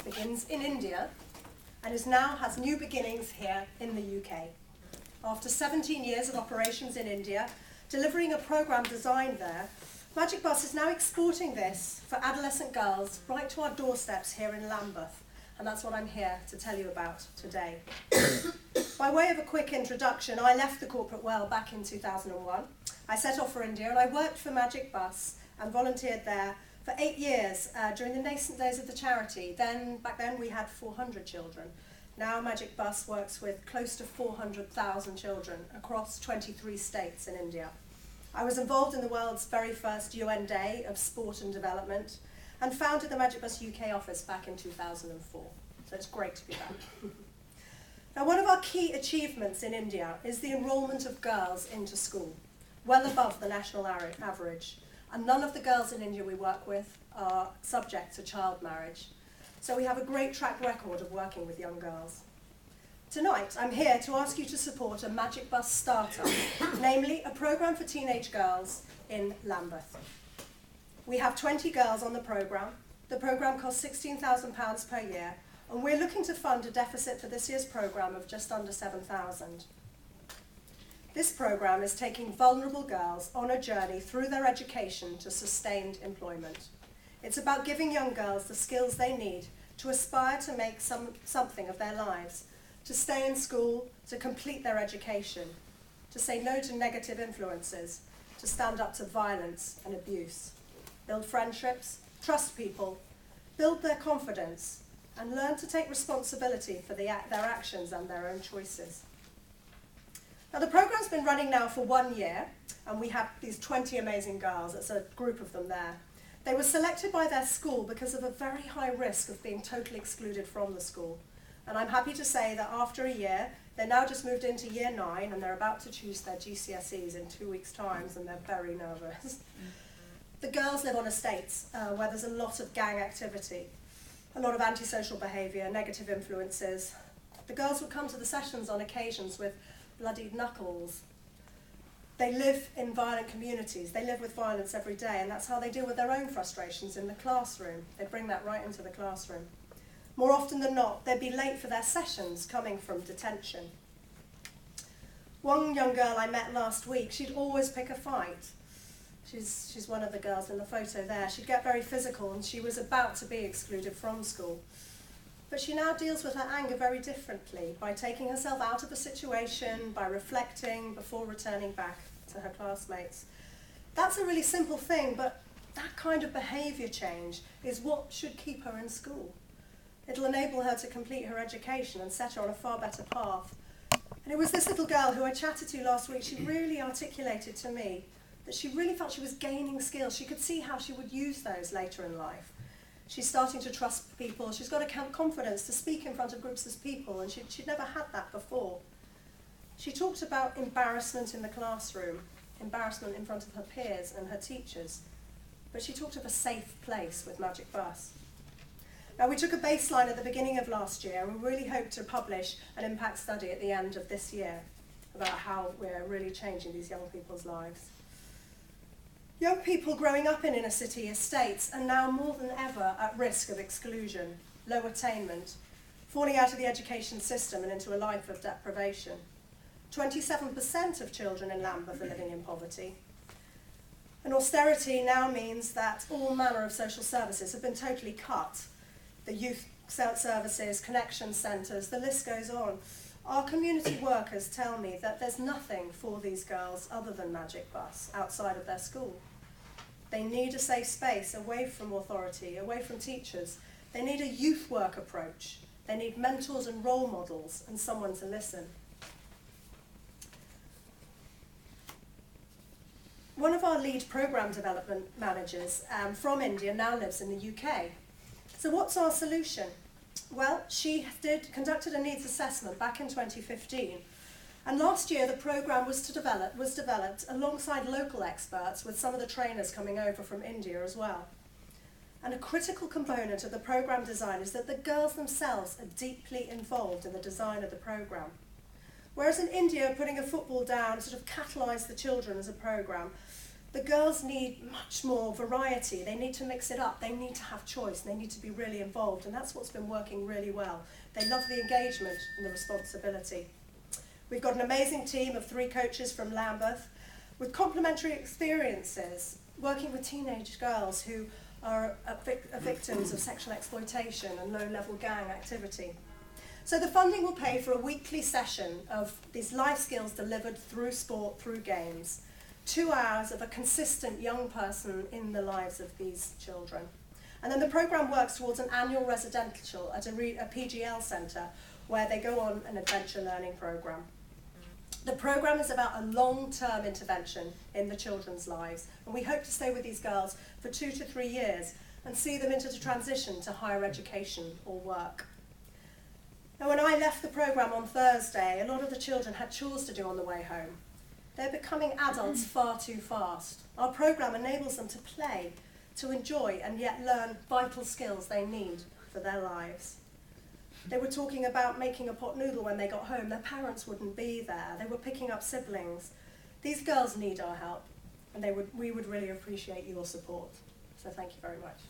begins in India and has new beginnings here in the UK. After 17 years of operations in India, delivering a program designed there, Magic Bus is now exporting this for adolescent girls right to our doorsteps here in Lambeth, and that's what I'm here to tell you about today. By way of a quick introduction, I left the corporate world back in 2001. I set off for India and I worked for Magic Bus and volunteered there for 8 years during the nascent days of the charity. Back then we had 400 children. Now Magic Bus works with close to 400,000 children across 23 states in India. I was involved in the world's very first UN Day of Sport and Development and founded the Magic Bus UK office back in 2004. So it's great to be back. Now, one of our key achievements in India is the enrolment of girls into school, well above the national average. And none of the girls in India we work with are subject to child marriage. So we have a great track record of working with young girls. Tonight, I'm here to ask you to support a Magic Bus startup, namely a program for teenage girls in Lambeth. We have 20 girls on the program. The program costs £16,000 per year, and we're looking to fund a deficit for this year's program of just under £7,000. This program is taking vulnerable girls on a journey through their education to sustained employment. It's about giving young girls the skills they need to aspire to make something of their lives, to stay in school, to complete their education, to say no to negative influences, to stand up to violence and abuse, build friendships, trust people, build their confidence, and learn to take responsibility for their actions and their own choices. Now, the program's been running now for 1 year, and we have these 20 amazing girls. It's a group of them there. They were selected by their school because of a very high risk of being totally excluded from the school. And I'm happy to say that after a year, they're now just moved into year 9, and they're about to choose their GCSEs in 2 weeks' time, and they're very nervous. The girls live on estates where there's a lot of gang activity, a lot of antisocial behaviour, negative influences. The girls would come to the sessions on occasions with bloodied knuckles. They live in violent communities. They live with violence every day, and that's how they deal with their own frustrations in the classroom. They bring that right into the classroom. More often than not, they'd be late for their sessions coming from detention. One young girl I met last week, she'd always pick a fight. She's one of the girls in the photo there. She'd get very physical, and she was about to be excluded from school. But she now deals with her anger very differently, by taking herself out of the situation, by reflecting before returning back to her classmates. That's a really simple thing, but that kind of behaviour change is what should keep her in school. It'll enable her to complete her education and set her on a far better path. And it was this little girl who I chatted to last week. She really articulated to me that she really felt she was gaining skills. She could see how she would use those later in life. She's starting to trust people. She's got a confidence to speak in front of groups of people, and she'd never had that before. She talked about embarrassment in the classroom, embarrassment in front of her peers and her teachers, but she talked of a safe place with Magic Bus. Now, we took a baseline at the beginning of last year, and we really hope to publish an impact study at the end of this year about how we're really changing these young people's lives. Young people growing up in inner city estates are now more than ever at risk of exclusion, low attainment, falling out of the education system and into a life of deprivation. 27% of children in Lambeth are living in poverty. And austerity now means that all manner of social services have been totally cut. The youth services, connection centres, the list goes on. Our community workers tell me that there's nothing for these girls other than Magic Bus outside of their school. They need a safe space away from authority, away from teachers. They need a youth work approach. They need mentors and role models and someone to listen. One of our lead programme development managers from India now lives in the UK. So what's our solution? Well, she conducted a needs assessment back in 2015, and last year the programme was developed alongside local experts, with some of the trainers coming over from India as well. And a critical component of the programme design is that the girls themselves are deeply involved in the design of the programme. Whereas in India, putting a football down sort of catalysed the children as a programme, The girls need much more variety. They need to mix it up. They need to have choice. They need to be really involved. And that's what's been working really well. They love the engagement and the responsibility. We've got an amazing team of 3 coaches from Lambeth with complementary experiences working with teenage girls who are victims of sexual exploitation and low-level gang activity. So the funding will pay for a weekly session of these life skills delivered through sport, through games. 2 hours of a consistent young person in the lives of these children. And then the programme works towards an annual residential at a PGL centre where they go on an adventure learning programme. The programme is about a long-term intervention in the children's lives, and we hope to stay with these girls for 2 to 3 years and see them into the transition to higher education or work. Now, when I left the programme on Thursday, a lot of the children had chores to do on the way home. They're becoming adults far too fast. Our programme enables them to play, to enjoy, and yet learn vital skills they need for their lives. They were talking about making a pot noodle when they got home. Their parents wouldn't be there. They were picking up siblings. These girls need our help, and we would really appreciate your support. So thank you very much.